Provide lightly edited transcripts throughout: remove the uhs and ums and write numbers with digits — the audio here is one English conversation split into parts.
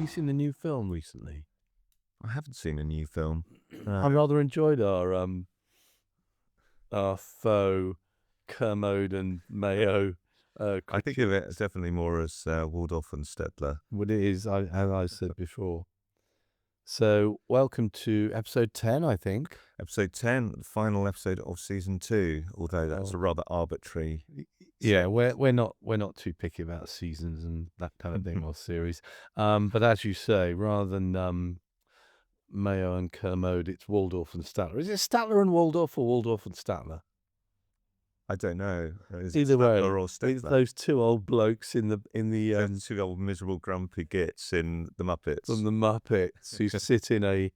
seen the new film recently? I haven't seen a new film. I rather enjoyed our faux Kermode and Mayo. I think of it as definitely more as Waldorf and Stettler. What it is, as I said before. So, welcome to episode 10, I think. Episode 10, the final episode of season 2, although that's a rather arbitrary. Yeah, we're not too picky about seasons and that kind of thing or series. But as you say, rather than Mayo and Kermode, it's Waldorf and Statler. Is it Statler and Waldorf or Waldorf and Statler? I don't know. Either way, or it's Stettler? those two old blokes in the Those two old miserable grumpy gits in the Muppets. from the Muppets who sit in a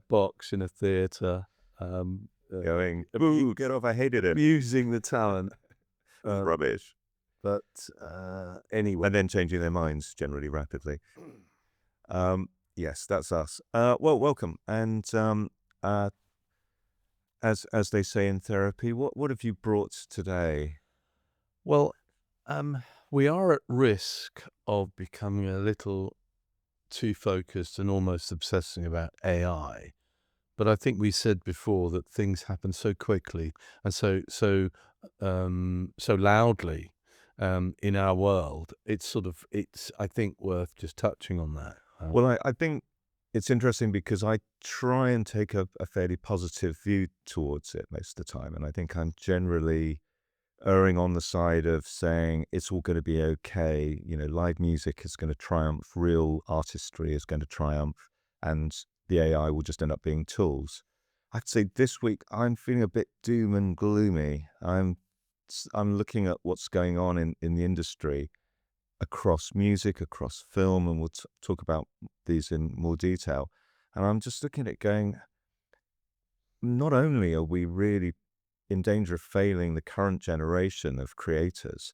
box in a theatre, going, boo, get off, I hated it. abusing the talent. Rubbish. But anyway. And then changing their minds generally rapidly. Yes, that's us. Well, welcome. And as they say in therapy, what have you brought today? Well, we are at risk of becoming a little too focused and almost obsessing about AI. But I think we said before that things happen so quickly and so loudly in our world. It's I think worth just touching on that. Well, I think it's interesting because I try and take a fairly positive view towards it most of the time. And I think I'm generally erring on the side of saying it's all going to be okay. You know, live music is going to triumph, real artistry is going to triumph, and the AI will just end up being tools. I'd say this week I'm feeling a bit doom and gloomy. I'm looking at what's going on in the industry across music, across film, and we'll talk about these in more detail. And I'm just looking at it going, not only are we really in danger of failing the current generation of creators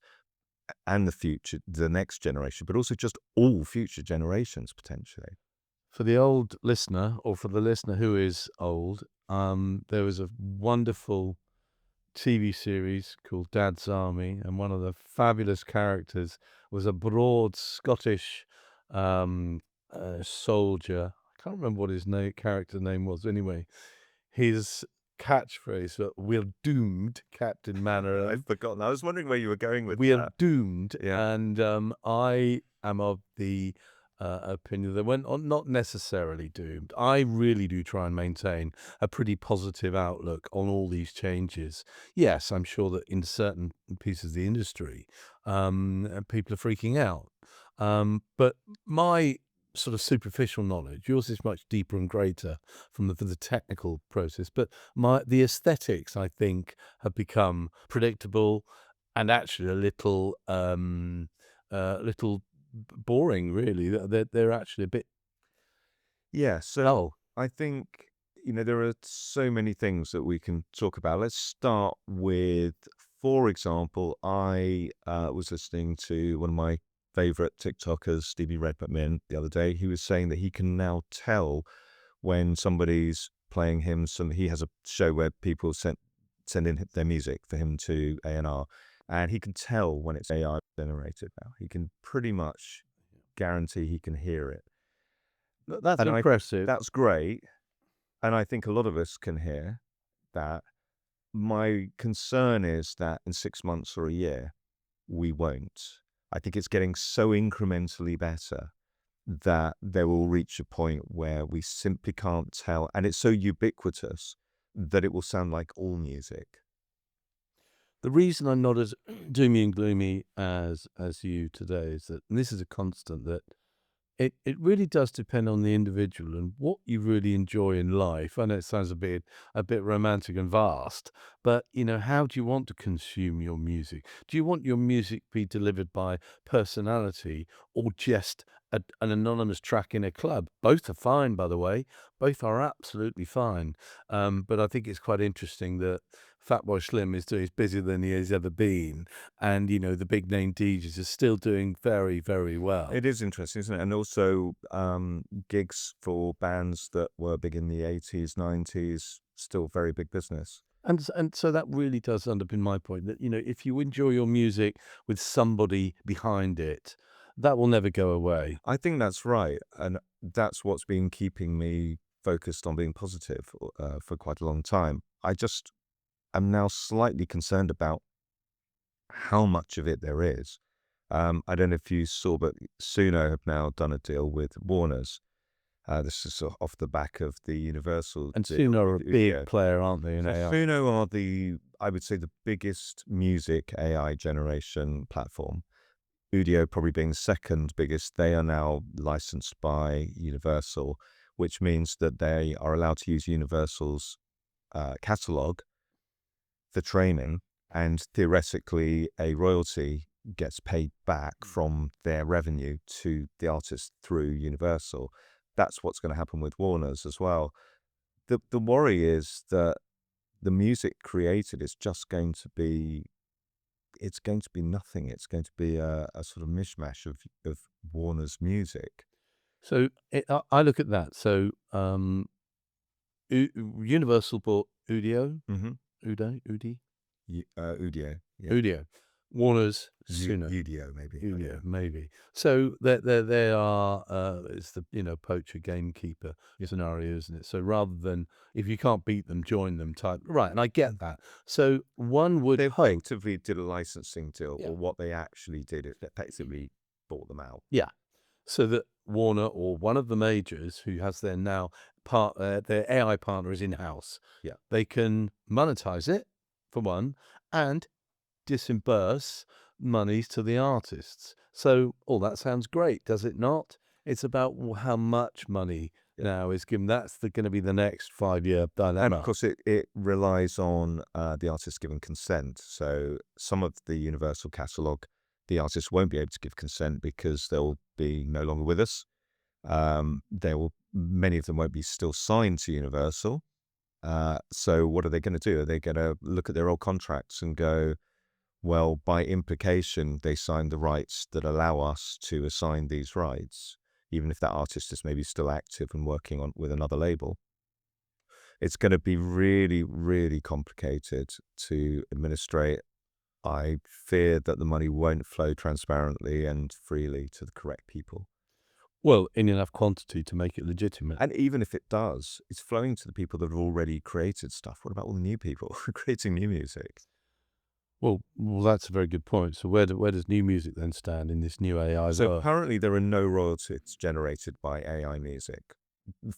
and the next generation, but also just all future generations potentially. For the old listener, or for the listener who is old, there was a wonderful TV series called Dad's Army, and one of the fabulous characters was a broad Scottish soldier. I can't remember what his character name was. Anyway, his catchphrase, "We're doomed, Captain Manor." I've forgotten. I was wondering where you were going with "We're that. doomed," Yeah. and I am of the opinion that we're not necessarily doomed. I really do try and maintain a pretty positive outlook on all these changes. Yes, I'm sure that in certain pieces of the industry, people are freaking out. But my sort of superficial knowledge, yours is much deeper and greater for the technical process, but the aesthetics, I think, have become predictable and actually a little boring, really. They're actually a bit. Yeah, so I think, there are so many things that we can talk about. Let's start with, for example, I was listening to one of my favorite TikTokers, Stevie Red McMinn, the other day. He was saying that he can now tell when somebody's playing him he has a show where people send in their music for him to A&R, and he can tell when it's AI generated now. He can pretty much guarantee he can hear it. That's impressive. That's great. And I think a lot of us can hear that. My concern is that in 6 months or a year, we won't. I think it's getting so incrementally better that there will reach a point where we simply can't tell. And it's so ubiquitous that it will sound like all music. The reason I'm not as doomy and gloomy as you today is that, and this is a constant, that it really does depend on the individual and what you really enjoy in life. I know it sounds a bit romantic and vast, but how do you want to consume your music? Do you want your music be delivered by personality or just an anonymous track in a club? Both are fine, by the way. Both are absolutely fine. But I think it's quite interesting that Fatboy Slim is busier than he has ever been, and the big name DJs are still doing very, very well. It is interesting, isn't it? And also gigs for bands that were big in the 80s, 90s, still very big business. And so that really does underpin my point that if you enjoy your music with somebody behind it, that will never go away. I think that's right, and that's what's been keeping me focused on being positive for quite a long time. I just am now slightly concerned about how much of it there is. I don't know if you saw, but Suno have now done a deal with Warner's. This is sort of off the back of the Universal And deal Suno are a with big Udio. player, aren't they, in So AI? Suno are I would say, the biggest music AI generation platform. Udio probably being the second biggest. They are now licensed by Universal, which means that they are allowed to use Universal's catalog for training, and theoretically a royalty gets paid back from their revenue to the artist through Universal. That's what's going to happen with Warner's as well. The worry is that the music created is just going to be, it's going to be nothing. It's going to be a sort of mishmash of Warner's music. So I look at that. So Universal bought Udio, Mm-hmm. Udi, Udio, yeah. Udio. Warner's Suno. Udio, maybe. Yeah, maybe. So there are it's the poacher gamekeeper scenario, isn't it? So rather than if you can't beat them, join them type. Right, and I get that. So one would They hope, effectively did a licensing deal, yeah, or what they actually did is effectively bought them out. yeah, so that Warner or one of the majors who has their now their AI partner is in house. Yeah. They can monetize it for one, and disburse monies to the artists. So all that sounds great, does it not? It's about how much money now is given. That's going to be the next 5-year And dilemma. of course, it relies on the artist giving consent. So some of the Universal catalog, the artists won't be able to give consent because they'll be no longer with us. Many of them won't be still signed to Universal. So what are they going to do? Are they going to look at their old contracts and go, well, by implication, they signed the rights that allow us to assign these rights, even if that artist is maybe still active and working on with another label? It's going to be really, really complicated to administrate. I fear that the money won't flow transparently and freely to the correct people. Well, in enough quantity to make it legitimate. And even if it does, it's flowing to the people that have already created stuff. What about all the new people creating new music? Well, that's a very good point. So where does new music then stand in this new AI So world? currently there are no royalties generated by AI music,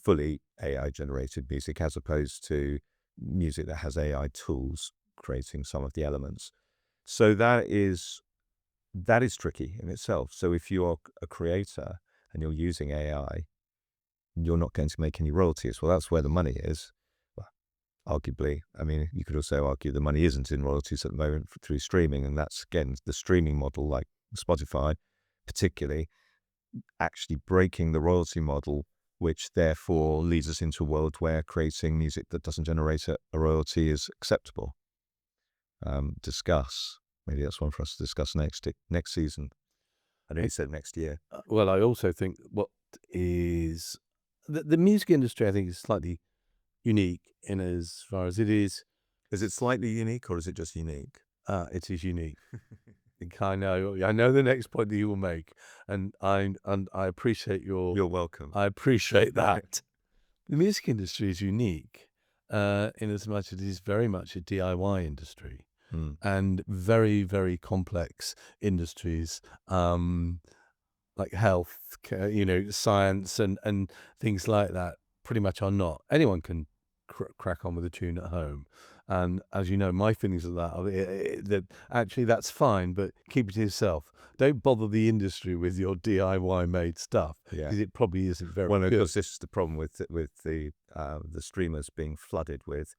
fully AI generated music, as opposed to music that has AI tools creating some of the elements. So that is tricky in itself. So if you're a creator and you're using AI, you're not going to make any royalties. Well, that's where the money is. Well, arguably, I mean, you could also argue the money isn't in royalties at the moment through streaming, and that's, again, the streaming model, like Spotify particularly, actually breaking the royalty model, which therefore leads us into a world where creating music that doesn't generate a royalty is acceptable. Discuss. Maybe that's one for us to discuss next season. I know you said next year. Well, I also think what is the music industry, I think, is slightly unique in as far as it is. Is it slightly unique, or is it just unique? It is unique. I know the next point that you will make, and I appreciate You're welcome. I appreciate that. The music industry is unique in as much as it is very much a DIY industry and very, very complex industries like health, science and things like that pretty much are not. Anyone can crack on with a tune at home. And as you know, my feelings of that are that actually that's fine, but keep it to yourself. Don't bother the industry with your DIY made stuff because it probably isn't very Well, good. of course, this is the problem with the streamers being flooded with,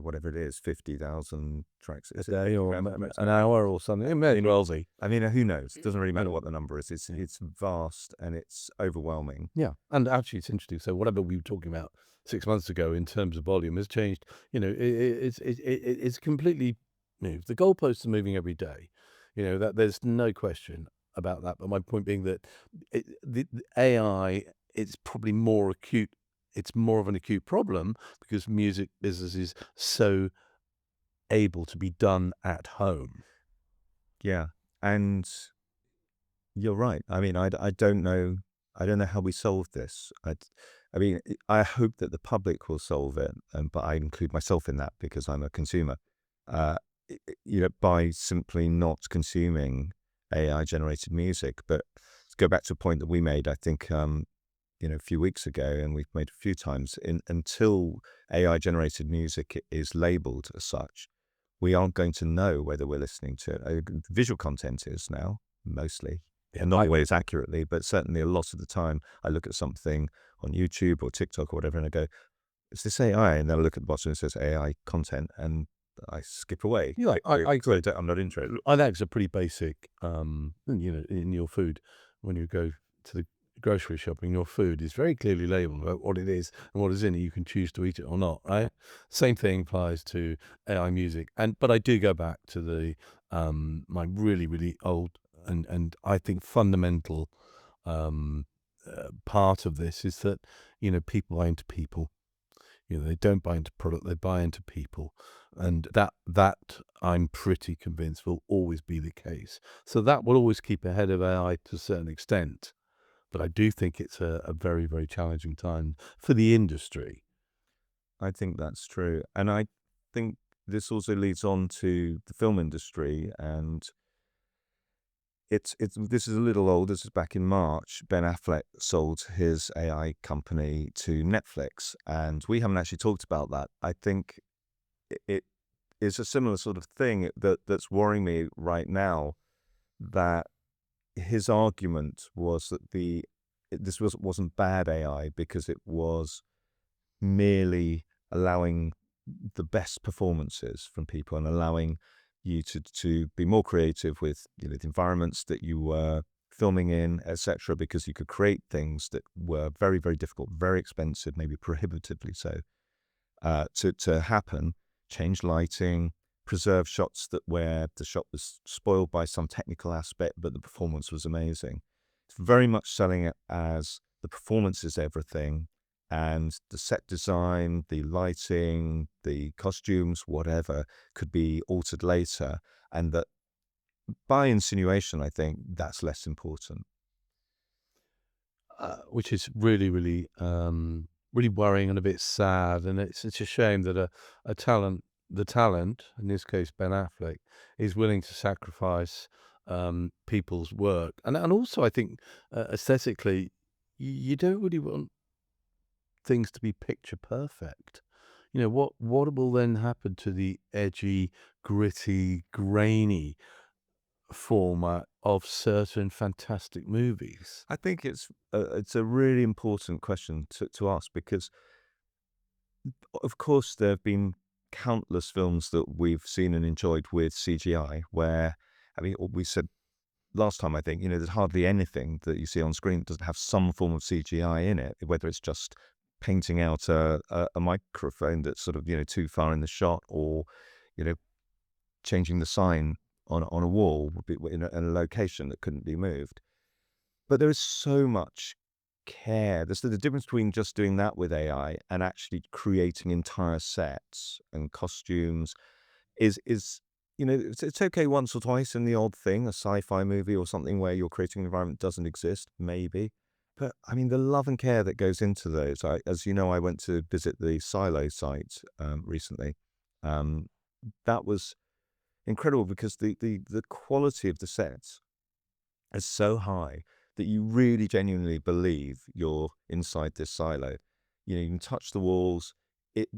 whatever it is, 50,000 tracks A day or an hour or something. It may well be. I mean, who knows? It doesn't really matter what the number is. It's vast and it's overwhelming. Yeah, and actually, it's interesting. So whatever we were talking about 6 months ago in terms of volume has changed. It's completely moved. The goalposts are moving every day. That there's no question about that. But my point being that the AI, it's probably more acute. It's more of an acute problem because music business is so able to be done at home. Yeah. And You're right. I mean, I don't know. I don't know how we solve this. I mean, I hope that the public will solve it, but I include myself in that because I'm a consumer. Uh, by simply not consuming AI generated music. But to go back to a point that we made, I think, a few weeks ago, and we've made a few times, until AI generated music is labeled as such, we aren't going to know whether we're listening to it. Visual content is now, mostly, Yeah, and not I always accurately, but certainly a lot of the time I look at something on YouTube or TikTok or whatever, and I go, "Is this AI?" And then I look at the bottom and it says AI content, and I skip away. yeah, I So agree. I'm not interested. I think it's a pretty basic, in your food, when you go to the grocery shopping, your food is very clearly labeled about what it is and what is in it. You can choose to eat it or not, right? Same thing applies to AI music. But I do go back to my really, really old and I think fundamental, part of this is that, people buy into people. They don't buy into product, they buy into people. And that I'm pretty convinced will always be the case. So that will always keep ahead of AI to a certain extent. But I do think it's a very, very challenging time for the industry. I think that's true. And I think this also leads on to the film industry. And this is a little old. This is back in March. Ben Affleck sold his AI company to Netflix, and we haven't actually talked about that. I think it is a similar sort of thing that's worrying me right now. That his argument was that this wasn't bad AI because it was merely allowing the best performances from people and allowing you to be more creative with the environments that you were filming in, etc., because you could create things that were very, very difficult, very expensive, maybe prohibitively so, to happen. Change lighting, preserve shots that where the shot was spoiled by some technical aspect, but the performance was amazing. It's very much selling it as the performance is everything, and the set design, the lighting, the costumes, whatever, could be altered later, and that by insinuation, I think that's less important. Which is really, really, really worrying and a bit sad. And it's a shame that the talent, in this case Ben Affleck, is willing to sacrifice people's work. And also, I think aesthetically, you don't really want things to be picture perfect. What will then happen to the edgy, gritty, grainy format of certain fantastic movies? I think it's a really important question to ask because, of course, there have been countless films that we've seen and enjoyed with CGI where, I mean, we said last time, I think, there's hardly anything that you see on screen that doesn't have some form of CGI in it, whether it's just painting out a microphone that's sort of, too far in the shot, or, you know, changing the sign on a wall in a location that couldn't be moved. But there is so much care. There's the difference between just doing that with AI and actually creating entire sets and costumes is it's okay once or twice in the odd thing, a sci-fi movie or something where you're creating an environment that doesn't exist, maybe. But I mean, the love and care that goes into those. As you know, I went to visit the Silo site recently. Um, that was incredible because the quality of the sets is so high that you really genuinely believe you're inside this silo. You can touch the walls. It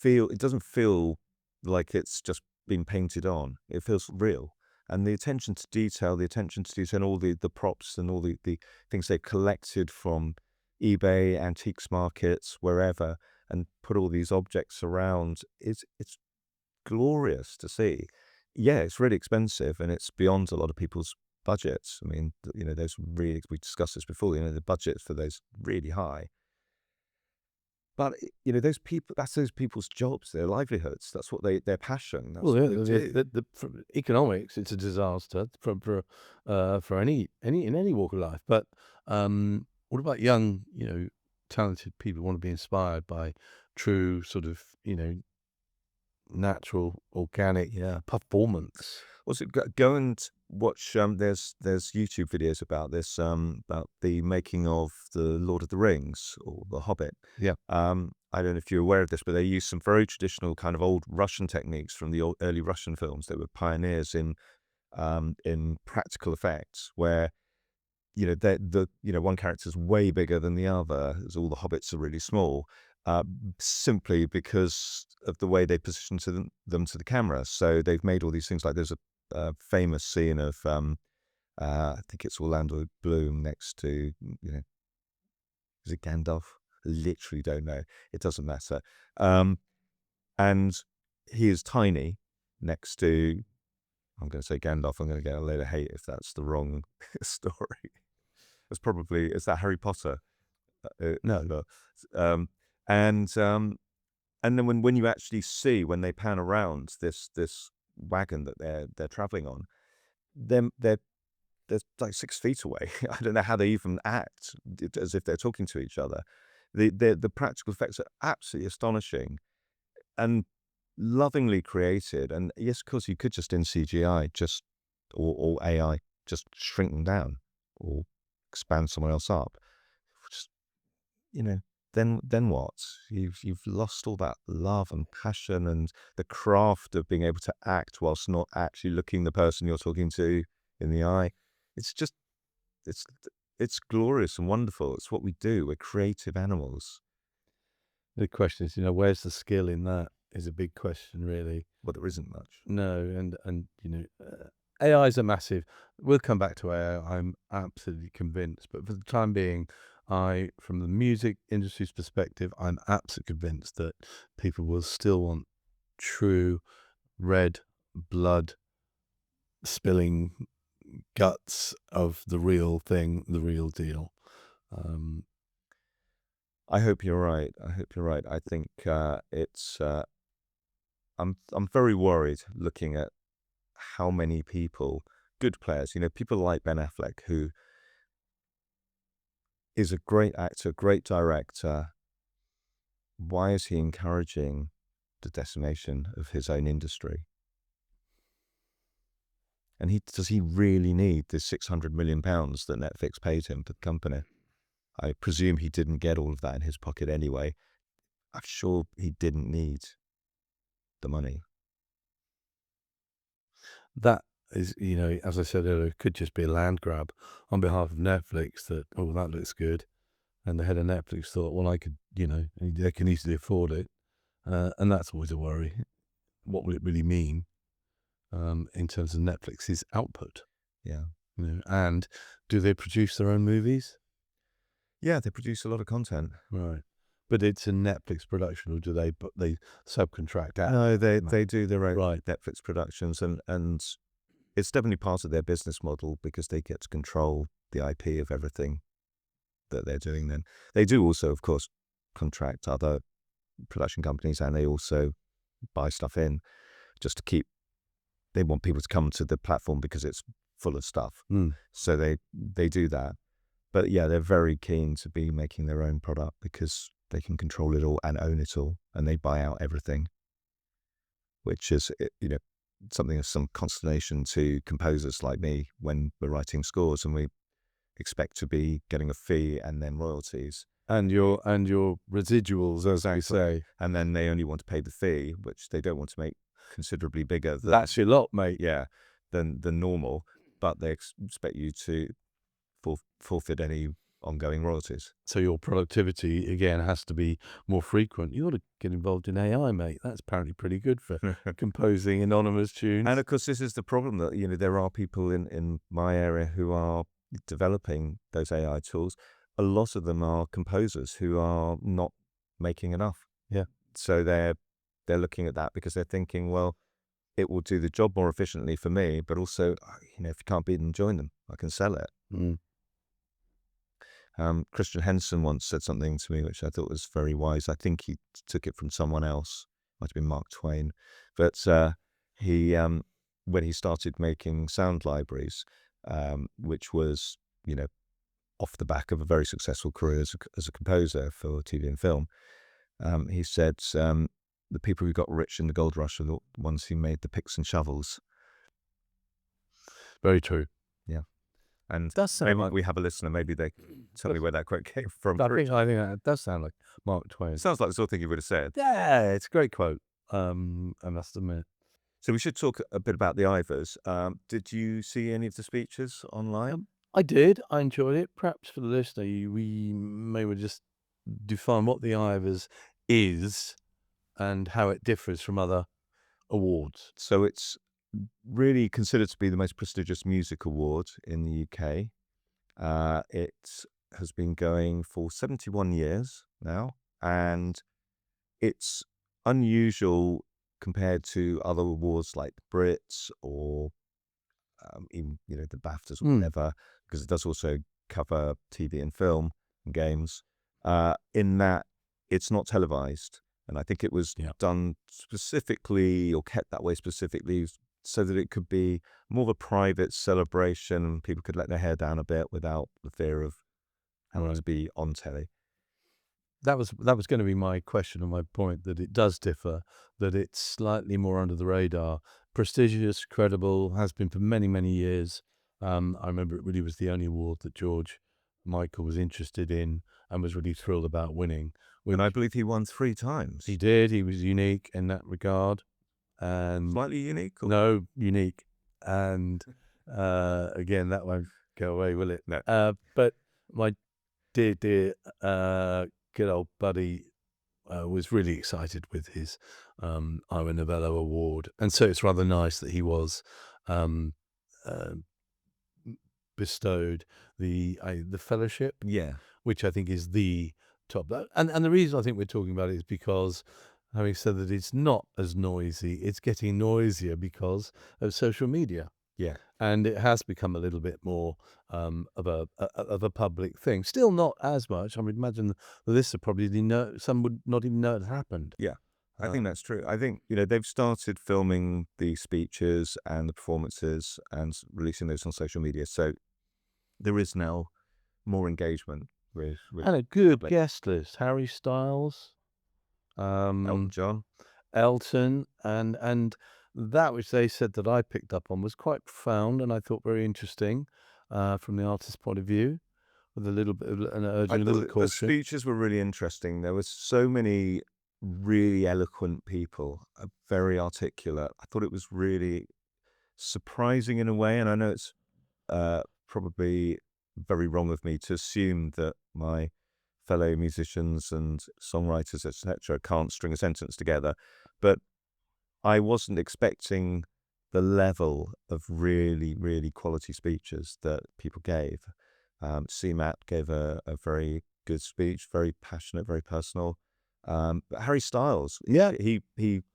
doesn't feel like it's just been painted on. It feels real. And the attention to detail, and all the props and all the things they've collected from eBay, antiques markets, wherever, and put all these objects around, it's glorious to see. Yeah, it's really expensive and it's beyond a lot of people's budgets. I mean, we discussed this before, the budgets for those really high. But, those people, that's those people's jobs, their livelihoods. That's what their passion. Well, That's yeah, what they do. from economics, it's a disaster for any in any walk of life. But what about young, talented people who want to be inspired by true sort of, natural, organic Yeah. performance? Also, go and watch, there's YouTube videos about the making of the Lord of the Rings or the Hobbit. Yeah. I don't know if you're aware of this, but they use some very traditional kind of old Russian techniques from the early Russian films. They were pioneers in practical effects, where one character's way bigger than the other, as all the hobbits are really small, uh, simply because of the way they position them to the camera. So they've made all these things. Like there's a famous scene of I think it's Orlando Bloom next to is it Gandalf? Literally don't know. It doesn't matter. Um, and he is tiny next to. I'm going to say Gandalf. I'm going to get a load of hate if that's the wrong story. Is that Harry Potter? No. No. Um, and and then when you actually see, when they pan around this wagon that they're traveling on, they're like 6 feet away. I don't know how they even act as if they're talking to each other. The practical effects are absolutely astonishing and lovingly created. And yes, of course, you could just in CGI, or AI, just shrink them down or expand someone else up. Just, then what? You've lost all that love and passion and the craft of being able to act whilst not actually looking the person you're talking to in the eye. It's just it's it's glorious and wonderful. It's what we do. We're creative animals. The question is, where's the skill in that is a big question, really. Well, there isn't much. No, and AI is a massive. We'll come back to AI. I'm absolutely convinced, but for the time being, from the music industry's perspective, I'm absolutely convinced that people will still want true red blood spilling guts of the real thing, the real deal. I hope you're right. I hope you're right. I think it's. I'm very worried looking at how many people, good players, people like Ben Affleck, who is a great actor, great director. Why is he encouraging the decimation of his own industry? And does he really need the £600 million that Netflix paid him for the company? I presume he didn't get all of that in his pocket anyway. I'm sure he didn't need the money. That is, as I said earlier, could just be a land grab on behalf of Netflix that, oh, that looks good. And the head of Netflix thought, well, I could, they can easily afford it. And that's always a worry. What will it really mean in terms of Netflix's output? Yeah. And do they produce their own movies? Yeah, they produce a lot of content. Right. But it's a Netflix production, or do they subcontract out? No, they do their own Right. Netflix productions, and it's definitely part of their business model because they get to control the IP of everything that they're doing. Then they do also, of course, contract other production companies, and they also buy stuff in just to keep. They want people to come to the platform because it's full of stuff, so they do that. But yeah, they're very keen to be making their own product because they can control it all and own it all, and they buy out everything, which is something of some consternation to composers like me when we're writing scores and we expect to be getting a fee and then royalties. And your residuals, as you say. And then they only want to pay the fee, which they don't want to make considerably bigger than, That's your lot, mate. yeah, than normal, but they expect you to forfeit any ongoing royalties. So your productivity, again, has to be more frequent. You ought to get involved in AI, mate. That's apparently pretty good for composing anonymous tunes. And of course, this is the problem that, there are people in my area who are developing those AI tools. A lot of them are composers who are not making enough. Yeah. So they're looking at that because they're thinking, well, it will do the job more efficiently for me, but also, if you can't beat them, join them. I can sell it. Christian Henson once said something to me which I thought was very wise. I think he took it from someone else, might have been Mark Twain, but he when he started making sound libraries, which was off the back of a very successful career as a composer for TV and film, he said the people who got rich in the gold rush are the ones who made the picks and shovels. Very true. Yeah. And Does sound maybe like we have a listener, maybe they can tell me where that quote came from. I think that does sound like Mark Twain. Sounds like the sort of thing you would have said. Yeah, it's a great quote. I must admit. So we should talk a bit about the Ivors. Did you see any of the speeches online? I did. I enjoyed it. Perhaps for the listener, we may well just define what the Ivors is and how it differs from other awards. So it's really considered to be the most prestigious music award in the UK. It has been going for 71 years now, and it's unusual compared to other awards like the Brits or even the BAFTAs or whatever, because it does also cover TV and film and games. In that it's not televised, and I think it was done specifically or kept that way specifically so that it could be more of a private celebration and people could let their hair down a bit without the fear of having to be on telly. That was going to be my question and my point, that it does differ, that it's slightly more under the radar, prestigious, credible, has been for many, many years. I remember it really was the only award that George Michael was interested in and was really thrilled about winning. And I believe he won 3 times. He did. He was unique in that regard. And Slightly unique? Or? No, unique. And again, that won't go away, will it? No. But my dear, good old buddy was really excited with his Ivor Novello Award. And so it's rather nice that he was bestowed the fellowship, which I think is the top. And the reason I think we're talking about it is because, having said that, it's not as noisy, it's getting noisier because of social media. Yeah. And it has become a little bit more of a public thing. Still not as much. I would imagine the listener probably didn't know, some would not even know it happened. Yeah. I think that's true. I think, they've started filming the speeches and the performances and releasing those on social media. So there is now more engagement with and a good guest list. Harry Styles, Elton John. And that which they said that I picked up on was quite profound and I thought very interesting from the artist's point of view, with a little bit of an urging, a little caution. The speeches were really interesting. There were so many really eloquent people, very articulate. I thought it was really surprising in a way, and I know it's probably very wrong of me to assume that my fellow musicians and songwriters, etc., can't string a sentence together, but I wasn't expecting the level of really, really quality speeches that people gave. CMAT gave a very good speech, very passionate, very personal. But Harry Styles, he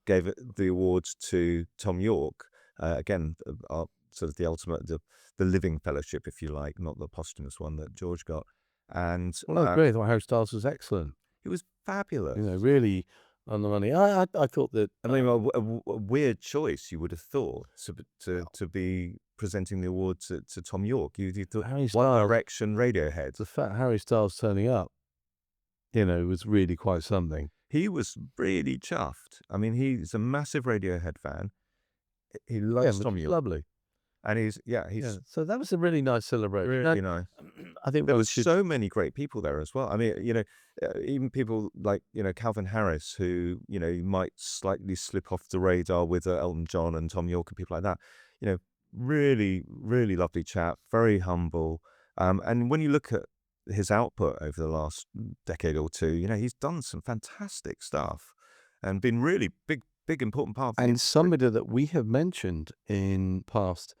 gave the awards to Tom York. Again, sort of the ultimate, the living fellowship, if you like, not the posthumous one that George got. And great. I thought Harry Styles was excellent. It was fabulous. Really on the money. I thought that. I mean, a weird choice, you would have thought, to be presenting the award to Tom York. You thought Harry One Styles, Direction, Radiohead. the fact Harry Styles turning up, was really quite something. He was really chuffed. I mean, he's a massive Radiohead fan. He loves Tom York. Lovely. And he's so that was a really nice celebration. Really nice. I think there was so many great people there as well. I mean, even people like Calvin Harris, who might slightly slip off the radar with Elton John and Tom York and people like that. Really, really lovely chap, very humble. And when you look at his output over the last decade or two, he's done some fantastic stuff and been really big important part of the and industry. somebody that we have mentioned in past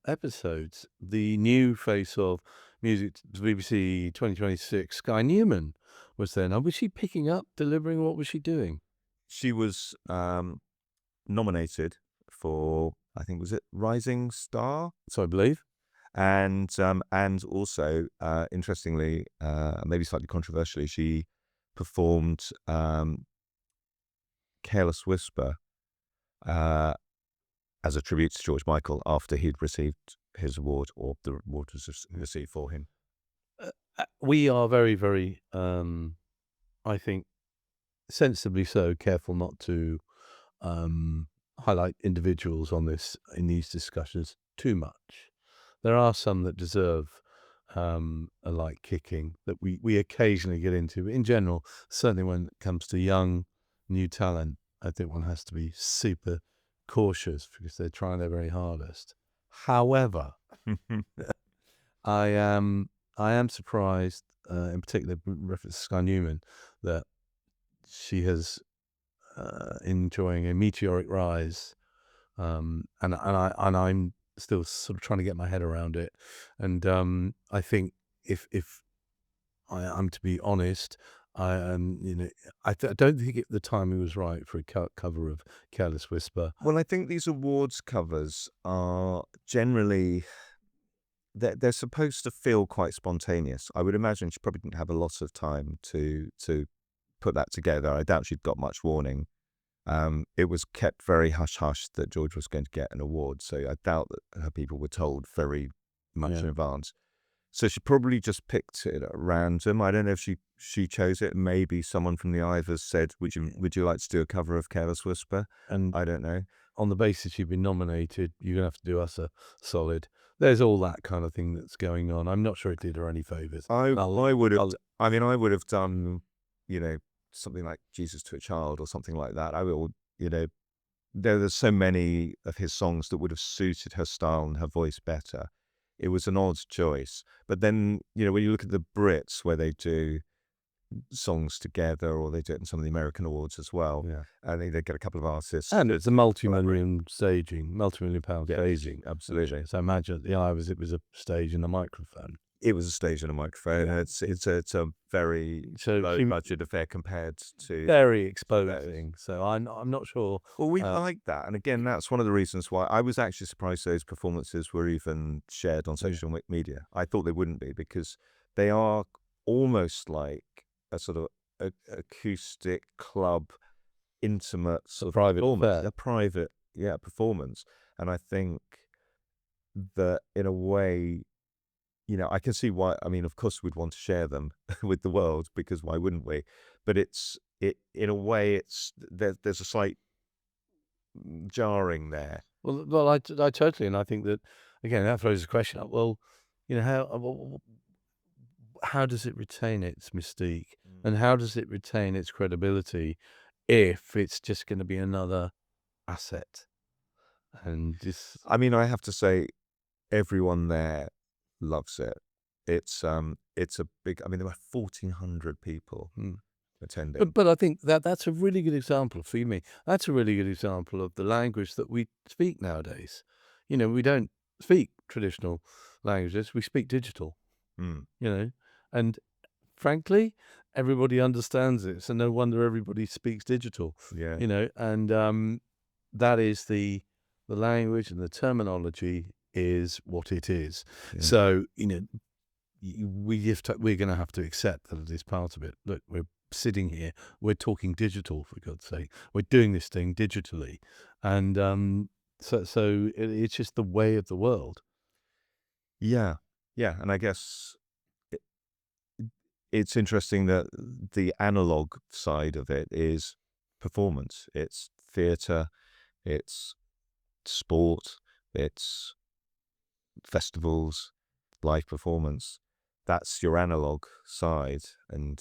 episodes, the new face of music to BBC 2026, Skye Newman, was there. Now, was she picking up, delivering? What was she doing? She was nominated for, I think, was it Rising Star? So I believe. And also, interestingly, maybe slightly controversially, she performed Careless Whisper as a tribute to George Michael after he'd received his award, or the award was received for him. We are very, very, I think, sensibly so, careful not to highlight individuals in these discussions. too much. There are some that deserve a light kicking that we occasionally get into. But in general, certainly when it comes to young, new talent, I think one has to be super cautious because they're trying their very hardest. However, I am surprised, in particular, reference to Skye Newman, that she has enjoying a meteoric rise, and I'm still sort of trying to get my head around it. And I think if I'm to be honest, I don't think the timing was right for a cover of Careless Whisper. Well, I think these awards covers are generally they're supposed to feel quite spontaneous. I would imagine she probably didn't have a lot of time to put that together. I doubt she'd got much warning. It was kept very hush-hush that George was going to get an award, so I doubt that her people were told very much in advance. So she probably just picked it at random. I don't know if she chose it. Maybe someone from the Ivors said, would you like to do a cover of Careless Whisper? And I don't know. on the basis you've been nominated, you're gonna have to do us a solid. There's all that kind of thing that's going on. I'm not sure it did her any favors. I would have. I mean, I would have done, something like Jesus to a Child or something like that. I will, there's so many of his songs that would have suited her style and her voice better. It was an odd choice. But then, when you look at the Brits where they do songs together, or they do it in some of the American awards as well. Yeah. I think they get a couple of artists. And it's a multi-million pound staging. Absolutely. So imagine at the Ivors, it was a stage and a microphone. It was a stage and a microphone. Yeah. It's a very low budget affair compared to very exposing. So I'm not sure. Well, we like that, and again, that's one of the reasons why I was actually surprised those performances were even shared on social media. I thought they wouldn't be, because they are almost like a sort of acoustic club, intimate sort of private performance, a private performance. And I think that in a way, I can see why. I mean, of course, we'd want to share them with the world, because why wouldn't we? But in a way, there's a slight jarring there. Well, I totally, and I think that again that throws a question up. Well, how does it retain its mystique, and how does it retain its credibility if it's just going to be another asset? And just, I mean, I have to say, everyone there loves it. It's a big. I mean, there were 1,400 people attending. But I think that's a really good example for me. That's a really good example of the language that we speak nowadays. We don't speak traditional languages; we speak digital. And frankly, everybody understands it, so no wonder everybody speaks digital. Yeah. And that is the language, and the terminology is what it is. Yeah. So we're going to have to accept that it is part of it. Look, we're sitting here, we're talking digital, for God's sake. We're doing this thing digitally, and so it's just the way of the world. Yeah, and I guess it's interesting that the analog side of it is performance. It's theatre, it's sport, it's festivals, live performance. That's your analog side, and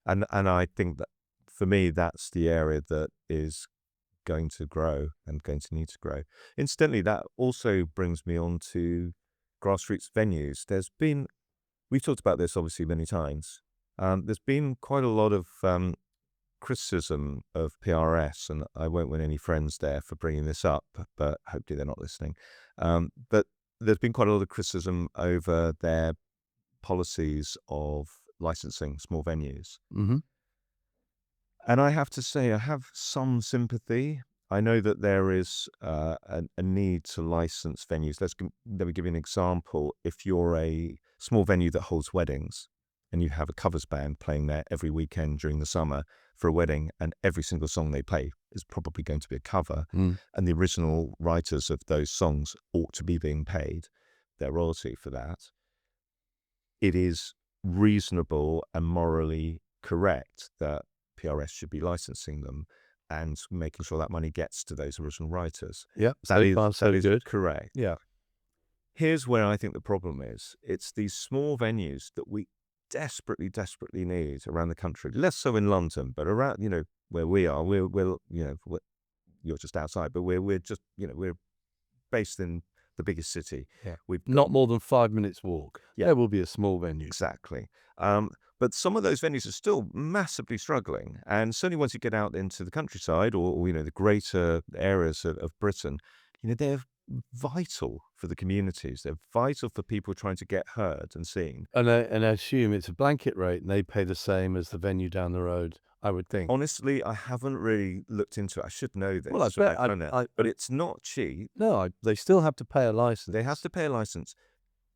I think that for me, that's the area that is going to grow and going to need to grow. Incidentally, that also brings me on to grassroots venues. We've talked about this obviously many times. There's been quite a lot of criticism of PRS, and I won't win any friends there for bringing this up, but hopefully they're not listening. But there's been quite a lot of criticism over their policies of licensing small venues. And I have to say, I have some sympathy. I know that there is a need to license venues. Let me give you an example. If you're a small venue that holds weddings, and you have a covers band playing there every weekend during the summer for a wedding, and every single song they play is probably going to be a cover, and the original writers of those songs ought to be being paid their royalty for that, it is reasonable and morally correct that PRS should be licensing them. and making sure that money gets to those original writers. Yep. So far, so That is good. correct. Yeah. Here's where I think the problem is. It's these small venues that we desperately, desperately need around the country. Less so in London, but around, where we are, you're just outside, but we're just, we're based in the biggest city. Yeah. We've got Not more than 5 minutes walk. Yeah. There will be a small venue. exactly. But some of those venues are still massively struggling. And certainly once you get out into the countryside or the greater areas of Britain, they're vital for the communities. They're vital for people trying to get heard and seen. And I assume it's a blanket rate, and they pay the same as the venue down the road, I would think. Honestly, I haven't really looked into it. I should know this. Well, I Should bet I know that? But it's not cheap. no, they still have to pay a license. They have to pay a license.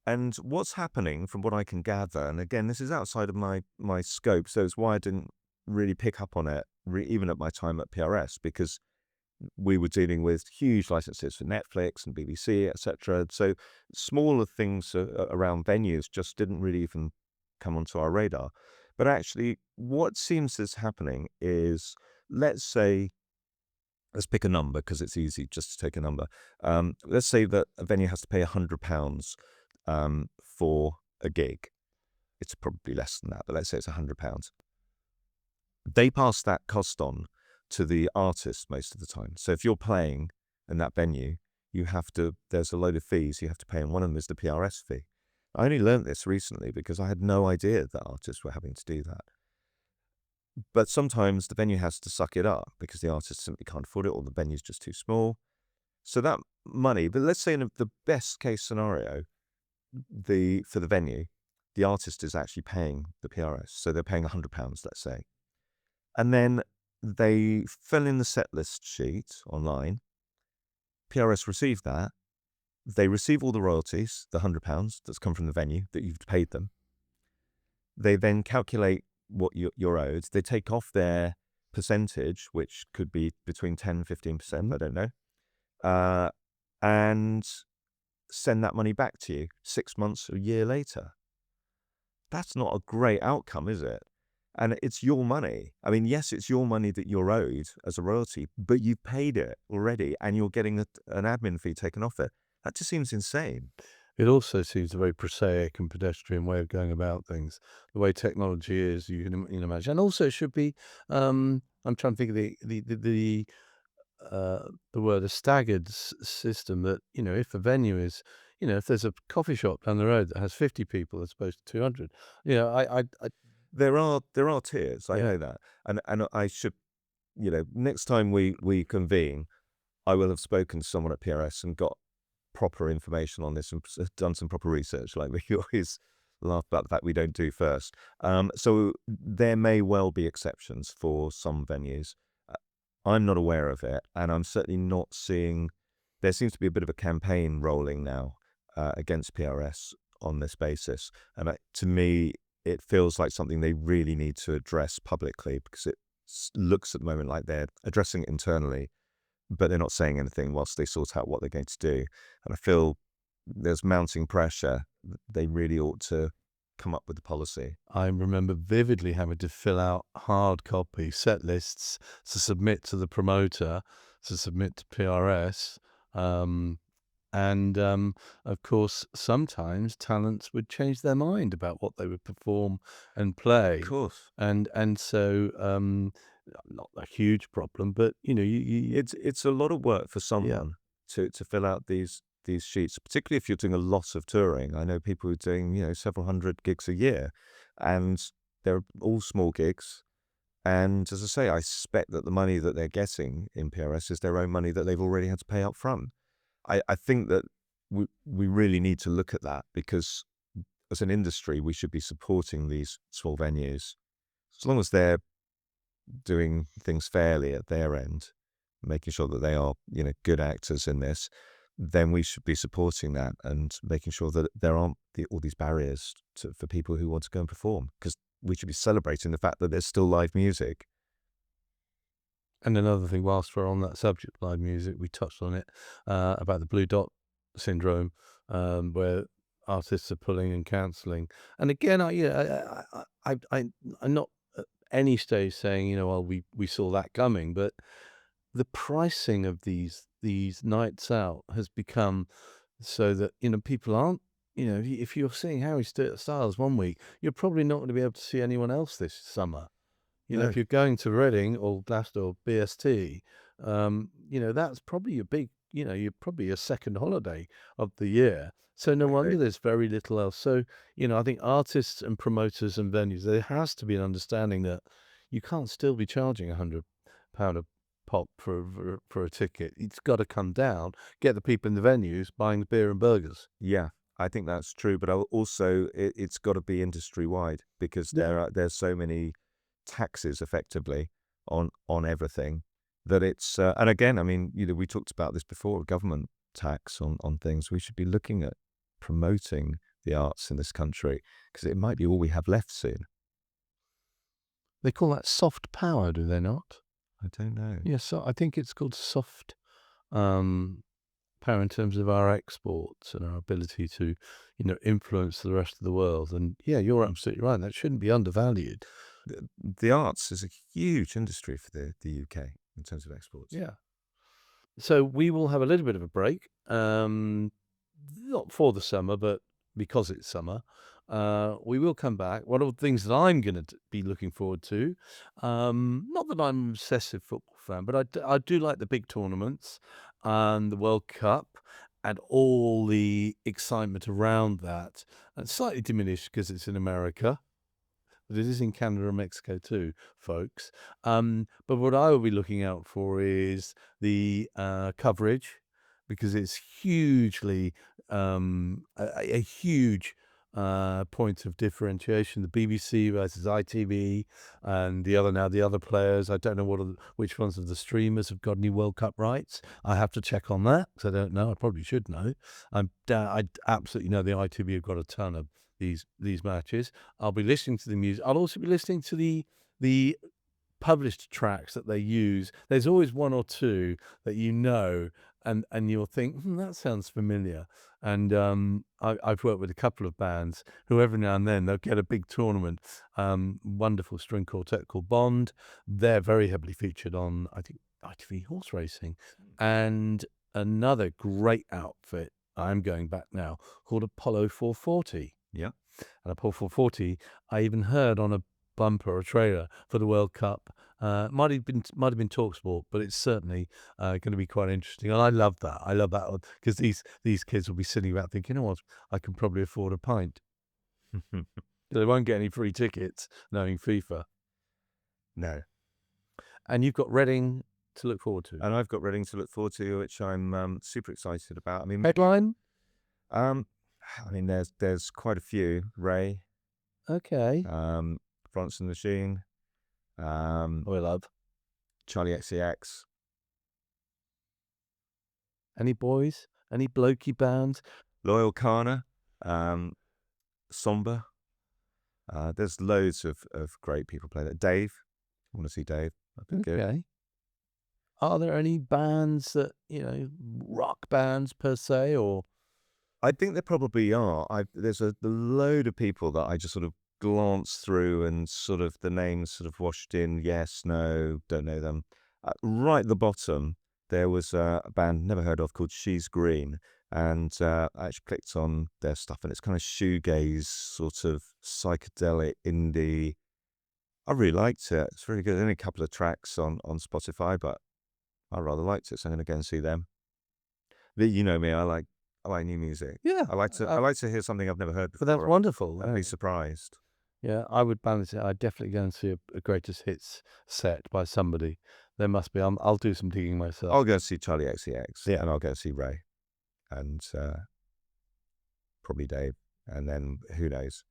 And what's happening, from what I can gather, and again, this is outside of my scope, so it's why I didn't really pick up on it, even at my time at PRS, because we were dealing with huge licenses for Netflix and BBC, etc. So smaller things around venues just didn't really even come onto our radar. But actually, what seems is happening is, let's pick a number because it's easy just to take a number. Let's say that a venue has to pay £100 for a gig. It's probably less than that, but let's say it's £100. They pass that cost on to the artist most of the time. So if you're playing in that venue, there's a load of fees you have to pay, and one of them is the PRS fee. I only learned this recently because I had no idea that artists were having to do that. But sometimes the venue has to suck it up because the artist simply can't afford it, or the venue's just too small. So that money, but let's say in the best case scenario, for the venue, the artist is actually paying the PRS. So they're paying £100, let's say. And then they fill in the set list sheet online. PRS receive that. They receive all the royalties, the £100 that's come from the venue that you've paid them. They then calculate what you're owed. They take off their percentage, which could be between 10 and 15%, I don't know, and send that money back to you 6 months or a year later. That's not a great outcome, is it? And it's your money. I mean, yes, it's your money that you're owed as a royalty, but you've paid it already and you're getting an admin fee taken off it. That just seems insane. It also seems a very prosaic and pedestrian way of going about things. The way technology is, you can imagine. And also it should be, I'm trying to think of the word, a staggered system that, if a venue is, if there's a coffee shop down the road that has 50 people as opposed to 200, I There are tiers. I Yeah. know that. And I should, next time we convene, I will have spoken to someone at PRS and got proper information on this and done some proper research, like we always laugh about the fact we don't do first. So there may well be exceptions for some venues. I'm not aware of it, and I'm certainly not seeing. There seems to be a bit of a campaign rolling now against PRS on this basis, and to me, it feels like something they really need to address publicly, because it looks at the moment like they're addressing it internally, but they're not saying anything whilst they sort out what they're going to do. And I feel there's mounting pressure. They really ought to come up with a policy. I remember vividly having to fill out hard copy set lists to submit to the promoter, to submit to PRS. Of course, sometimes talents would change their mind about what they would perform and play. Of course. And so, not a huge problem, but, you It's a lot of work for someone to fill out these sheets, particularly if you're doing a lot of touring. I know people who are doing, several hundred gigs a year, and they're all small gigs. And as I say, I suspect that the money that they're getting in PRS is their own money that they've already had to pay up front. I think that we really need to look at that, because as an industry, we should be supporting these small venues as long as they're doing things fairly at their end, making sure that they are, good actors in this. Then we should be supporting that and making sure that there aren't all these barriers for people who want to go and perform, because we should be celebrating the fact that there's still live music. And another thing, whilst we're on that subject, live music, we touched on it, about the blue dot syndrome, where artists are pulling and cancelling. And again, I'm not any stage saying, well, we saw that coming, but the pricing of these nights out has become so that, people aren't, if you're seeing Harry Styles one week, you're probably not going to be able to see anyone else this summer. No, If you're going to Reading or Glasgow or BST, that's probably your big, you're probably your second holiday of the year. So no wonder exactly. there's very little else. So, I think artists and promoters and venues, there has to be an understanding that you can't still be charging £100 a pop for a ticket. It's got to come down, get the people in the venues buying the beer and burgers. Yeah, I think that's true, but also it's got to be industry wide because Yeah. there's so many taxes effectively on everything that it's and again, I mean, we talked about this before, government tax on things. We should be looking at promoting the arts in this country because it might be all we have left soon. They call that soft power, do they not? I don't know. Yes, so I think it's called soft um, power in terms of our exports and our ability to, influence the rest of the world. And yeah, you're absolutely right. That shouldn't be undervalued. The arts is a huge industry for the UK in terms of exports. Yeah. So we will have a little bit of a break, not for the summer, but because it's summer. We will come back. One of the things that I'm going to be looking forward to, not that I'm an obsessive football fan, but I do like the big tournaments and the World Cup and all the excitement around that. And slightly diminished because it's in America. But it is in Canada and Mexico too, folks. But what I will be looking out for is the coverage, because it's hugely a huge point of differentiation. The BBC versus ITV, and the other players. I don't know which ones of the streamers have got any World Cup rights. I have to check on that because I don't know. I probably should know. I absolutely know the ITV have got a ton of these matches. I'll be listening to the music. I'll also be listening to the published tracks that they use. There's always one or two that and you'll think, that sounds familiar. And I've worked with a couple of bands who every now and then they'll get a big tournament. Wonderful string quartet called Bond. They're very heavily featured on, I think, ITV Horse Racing. And another great outfit, I'm going back now, called Apollo 440. Yeah. And Apollo 440, I even heard on a bumper or a trailer for the World Cup. Might have been TalkSport, but it's certainly going to be quite interesting. And I love that. I love that because these kids will be sitting about thinking, what, I can probably afford a pint. They won't get any free tickets knowing FIFA. No. And you've got Reading to look forward to. And I've got Reading to look forward to, which I'm super excited about. I mean, Headline? there's quite a few. Ray, Okay. Florence and the Machine, I love. Charlie XCX. Any boys? Any blokey bands? Loyal Kana, Somber. There's loads of great people playing that. Dave, I want to see Dave. That'd be good. Okay. Are there any bands that, rock bands per se, or? I think there probably are. There's a load of people that I just sort of glance through and sort of the names sort of washed in. Yes, no, don't know them. Right at the bottom, there was a band never heard of called She's Green. And I actually clicked on their stuff and it's kind of shoegaze, sort of psychedelic indie. I really liked it. It's really good. Only a couple of tracks on Spotify, but I rather liked it. So I'm going to go and see them. You know me, I like new music. Yeah. I like to hear something I've never heard before. But that's wonderful. I'd be surprised. Yeah, I would balance it. I'd definitely go and see a greatest hits set by somebody. There must be. I'll do some digging myself. I'll go see Charlie XCX. Yeah. And I'll go see Ray. And probably Dave. And then who knows?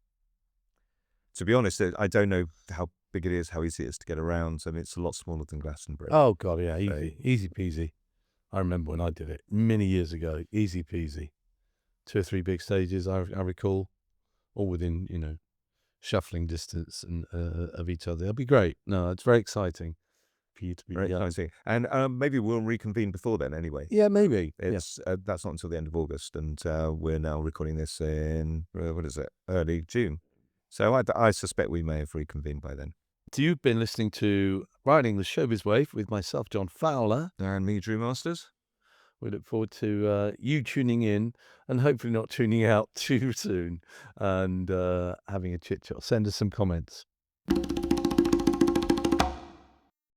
To be honest, I don't know how big it is, how easy it is to get around. I mean, it's a lot smaller than Glastonbury. Oh, God, yeah, easy peasy. I remember when I did it many years ago. Easy peasy. 2 or 3 big stages, I recall, all within, shuffling distance and of each other. It'll be great. No, it's very exciting for you to be. Very exciting. And maybe we'll reconvene before then anyway. Yeah, maybe. It's that's not until the end of August, and we're now recording this in what is it, early June. So I suspect we may have reconvened by then. So you've been listening to Riding the Showbiz Wave with myself, John Fowler. And me, Drew Masters. We look forward to you tuning in and hopefully not tuning out too soon and having a chit chat. Send us some comments.